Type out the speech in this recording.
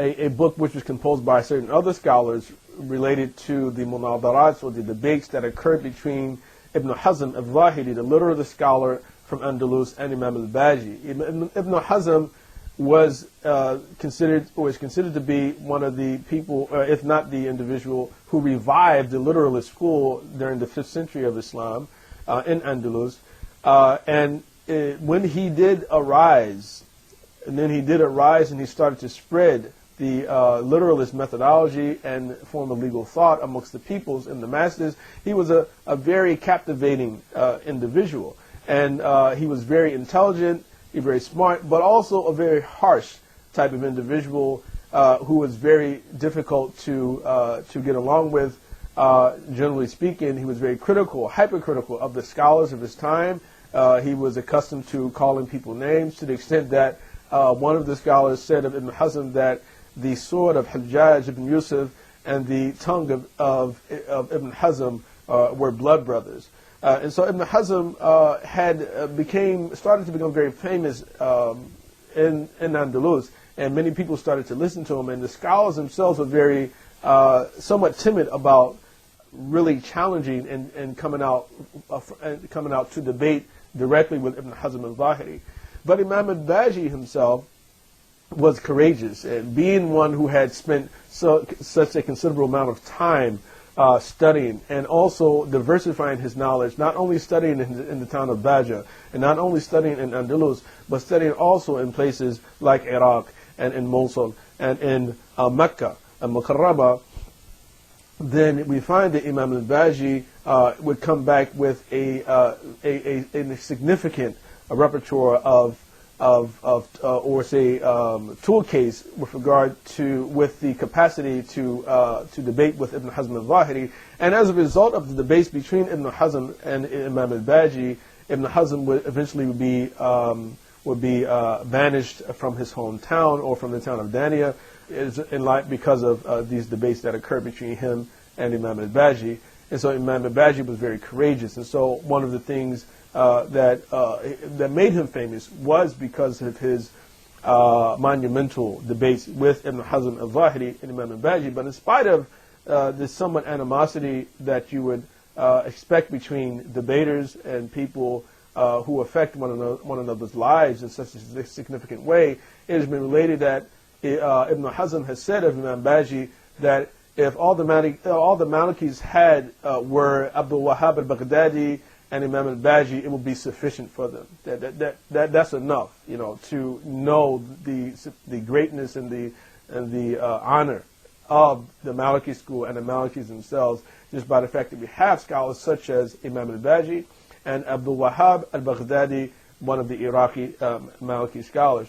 a book which was composed by certain other scholars related to the munadarats, or the debates that occurred between Ibn Hazm al-Zahiri, the literary scholar from Andalus, and Imam al-Baji. Ibn Hazm was considered to be one of the people, if not the individual, who revived the literalist school during the 5th century of Islam in Andalus. When he did arise, and he started to spread the literalist methodology and form of legal thought amongst the peoples and the masses, he was a very captivating individual. And he was very intelligent, very smart, but also a very harsh type of individual who was very difficult to get along with. Generally speaking, he was very critical, hypercritical of the scholars of his time. He was accustomed to calling people names, to the extent that one of the scholars said of Ibn Hazm that the sword of Hajjaj ibn Yusuf and the tongue of Ibn Hazm were blood brothers. And so Ibn Hazm started to become very famous in Andalus, and many people started to listen to him, and the scholars themselves were very somewhat timid about really challenging and coming out to debate directly with Ibn Hazm al-Zahiri. But Imam al-Baji himself was courageous, and being one who had spent such a considerable amount of time studying and also diversifying his knowledge, not only studying in the town of Baji and not only studying in Andalus, but studying also in places like Iraq and in Mosul and in Mecca and Mukarrama, then we find that Imam al-Baji would come back with a significant repertoire of tool case with the capacity to debate with Ibn Hazm al-Zahiri. And as a result of the debates between Ibn Hazm and Imam al-Baji, Ibn Hazm would eventually be banished from his hometown, or from the town of Dania, because of these debates that occurred between him and Imam al-Baji. And so Imam al-Baji was very courageous. And so one of the things that made him famous was because of his monumental debates with Ibn Hazm al-Zahiri and Imam al-Baji. But in spite of this somewhat animosity that you would expect between debaters and people who affect one another's lives in such a significant way, it has been related that Ibn Hazm has said of Imam Baji that if all the Malikis were Abdul Wahhab al-Baghdadi and Imam al-Baji, it would be sufficient for them. That's enough, to know the greatness and the honor of the Maliki school and the Malikis themselves, just by the fact that we have scholars such as Imam al-Baji and Abdul Wahhab al-Baghdadi, one of the Iraqi Maliki scholars.